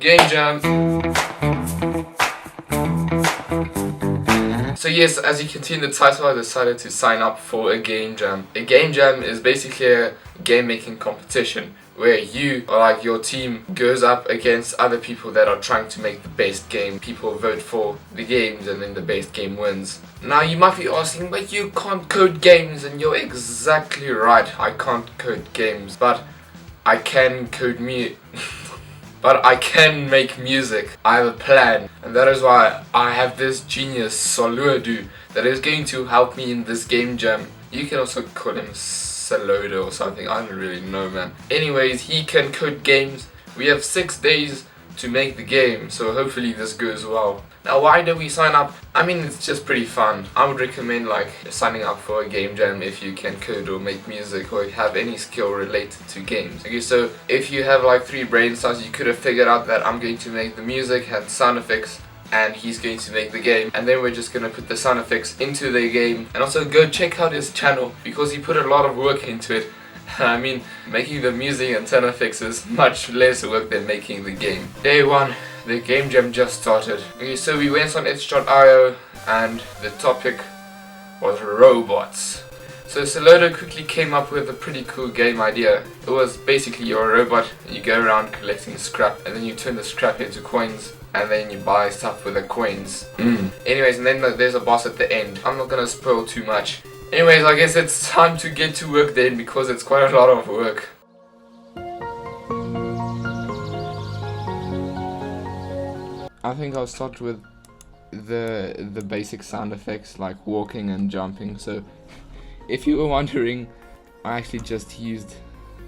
Game Jam. So yes, as you can see in the title, I decided to sign up for a game jam. A game jam is basically a game making competition where you or like your team goes up against other people that are trying to make the best game. People vote for the games and then the best game wins. Now you might be asking, but you can't code games, and you're exactly right. I can't code games, but I can code but I can make music. I have a plan, and that is why I have this genius Salodo that is going to help me in this game jam. You can also call him Salodo or something, I don't really know, man. Anyways, he can code games. We have 6 days to make the game, so hopefully this goes well. Now, why do we sign up? I mean, it's just pretty fun. I would recommend like signing up for a game jam if you can code or make music or have any skill related to games. Okay, so if you have like 3 brain cells, you could have figured out that I'm going to make the music and sound effects, and he's going to make the game, and then we're just gonna put the sound effects into the game. And also go check out his channel because he put a lot of work into it. I mean, making the music and sound effects is much less work than making the game. Day 1, the game jam just started. Okay, so we went on itch.io and the topic was robots. So Salodo quickly came up with a pretty cool game idea. It was basically you're a robot and you go around collecting scrap, and then you turn the scrap into coins, and then you buy stuff with the coins. Anyways, and then there's a boss at the end. I'm not gonna spoil too much. Anyways, I guess it's time to get to work then, because it's quite a lot of work. I think I'll start with the basic sound effects like walking and jumping. So if you were wondering, I actually just used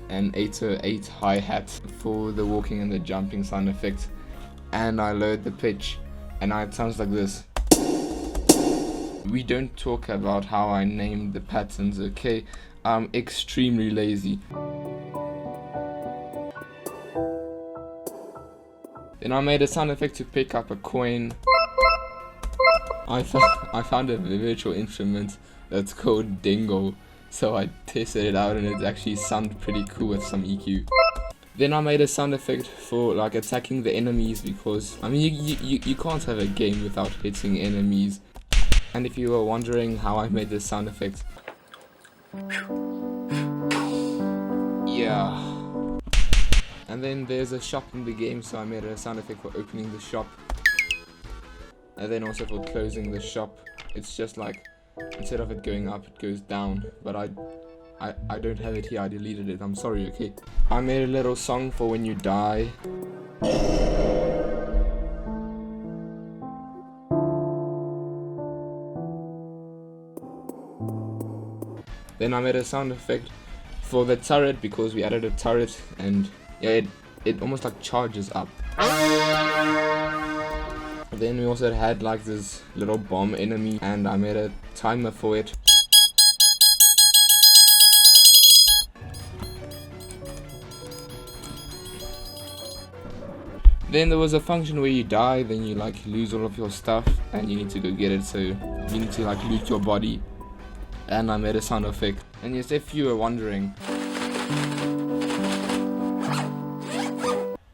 an 808 hi-hat for the walking and the jumping sound effects, and I lowered the pitch and now it sounds like this. We don't talk about how I named the patterns, okay? I'm extremely lazy. Then I made a sound effect to pick up a coin. I found a virtual instrument that's called Dingo, so I tested it out and it actually sounded pretty cool with some EQ. Then I made a sound effect for like attacking the enemies, because I mean you can't have a game without hitting enemies. And if you were wondering how I made this sound effect, yeah. And then there's a shop in the game, so I made a sound effect for opening the shop, and then also for closing the shop. It's just like, instead of it going up, it goes down, but I don't have it here, I deleted it, I'm sorry, okay? I made a little song for when you die. Then I made a sound effect for the turret, because we added a turret, and yeah, it almost like charges up. Then we also had like this little bomb enemy, and I made a timer for it. Then there was a function where you die, then you like lose all of your stuff and you need to go get it, so you need to like loot your body. And I made a sound effect. And yes, if you were wondering.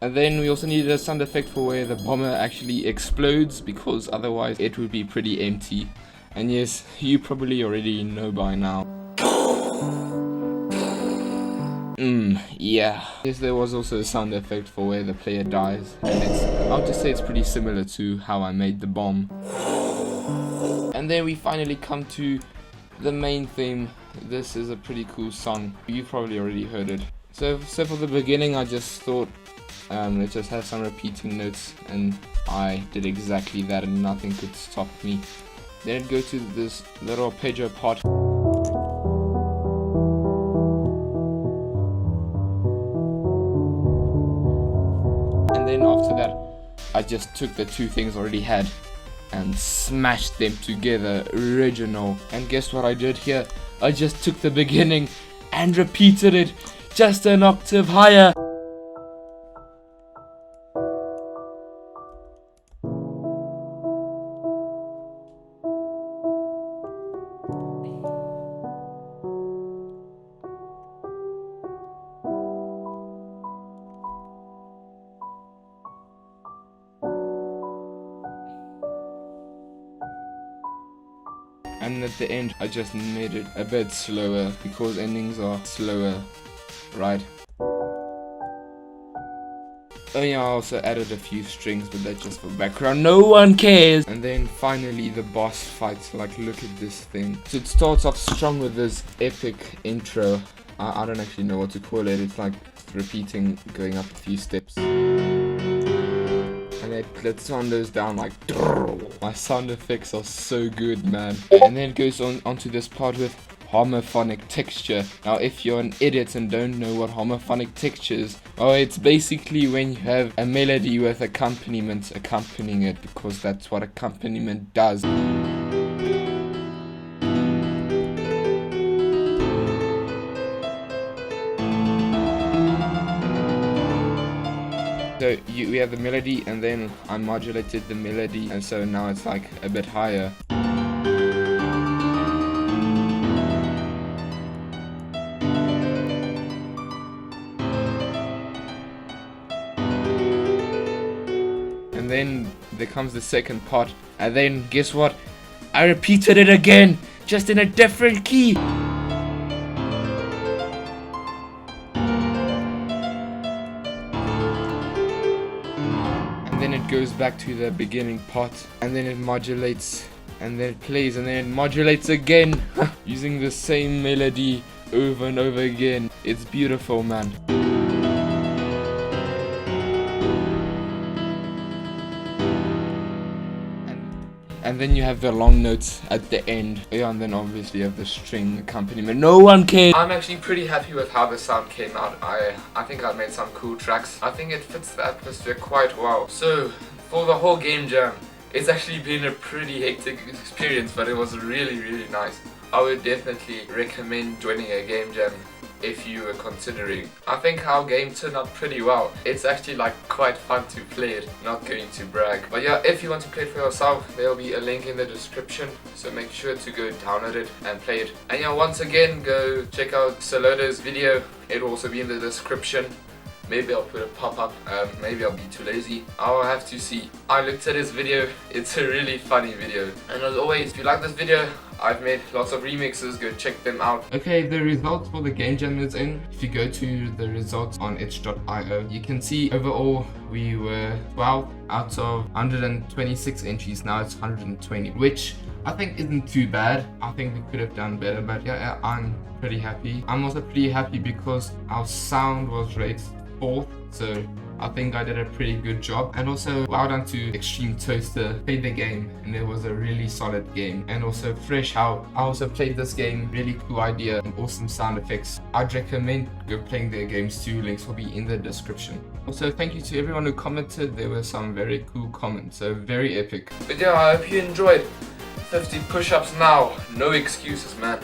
And then we also needed a sound effect for where the bomber actually explodes, because otherwise it would be pretty empty. And yes, you probably already know by now. Yeah. Yes, there was also a sound effect for where the player dies, and I'll just say it's pretty similar to how I made the bomb. And then we finally come to the main theme. This is a pretty cool song. You've probably already heard it. So for the beginning, I just thought, let's just have some repeating notes, and I did exactly that, and nothing could stop me. Then it'd go to this little arpeggio part. And then after that, I just took the 2 things I already had and smashed them together, original. And guess what I did here? I just took the beginning and repeated it just an octave higher. And at the end I just made it a bit slower because endings are slower, right? Oh yeah, I also added a few strings, but that's just for background, no one cares! And then finally the boss fight, like look at this thing. So it starts off strong with this epic intro. I don't actually know what to call it, it's like repeating, going up a few steps. And that sound goes down like my sound effects are so good, man. And then it goes onto this part with homophonic texture. Now if you're an idiot and don't know what homophonic texture is, oh, it's basically when you have a melody with accompaniment accompanying it, because that's what accompaniment does. So we have the melody, and then I modulated the melody, and so now it's like a bit higher. And then there comes the second part, and then guess what? I repeated it again, just in a different key. Then it goes back to the beginning part, and then it modulates, and then it plays, and then it modulates again using the same melody over and over again. It's beautiful, man. And then you have the long notes at the end. Yeah, and then obviously you have the string accompaniment. No one cares. I'm actually pretty happy with how the sound came out. I think I made some cool tracks. I think it fits the atmosphere quite well. So, for the whole game jam, it's actually been a pretty hectic experience, but it was really, really nice. I would definitely recommend joining a game jam if you were considering. I think our game turned out pretty well. It's actually like quite fun to play it, not going to brag. But yeah, if you want to play it for yourself, there'll be a link in the description, so make sure to go download it and play it. And yeah, once again, go check out Salodo's video. It'll also be in the description. Maybe I'll put a pop-up, maybe I'll be too lazy. I'll have to see. I looked at his video, it's a really funny video. And as always, if you like this video, I've made lots of remixes, go check them out. Okay, the results for the game jam is in. If you go to the results on itch.io, you can see overall we were 12 out of 126 entries. Now it's 120, which I think isn't too bad. I think we could have done better, but yeah, I'm pretty happy. I'm also pretty happy because our sound was rated 4th, so I think I did a pretty good job. And also well done to Extreme Toaster, played the game and it was a really solid game. And also Fresh, how I also played this game, really cool idea and awesome sound effects. I'd recommend go playing their games too, links will be in the description. Also thank you to everyone who commented, there were some very cool comments, so very epic. But yeah, I hope you enjoyed. 50 push-ups now, no excuses, man.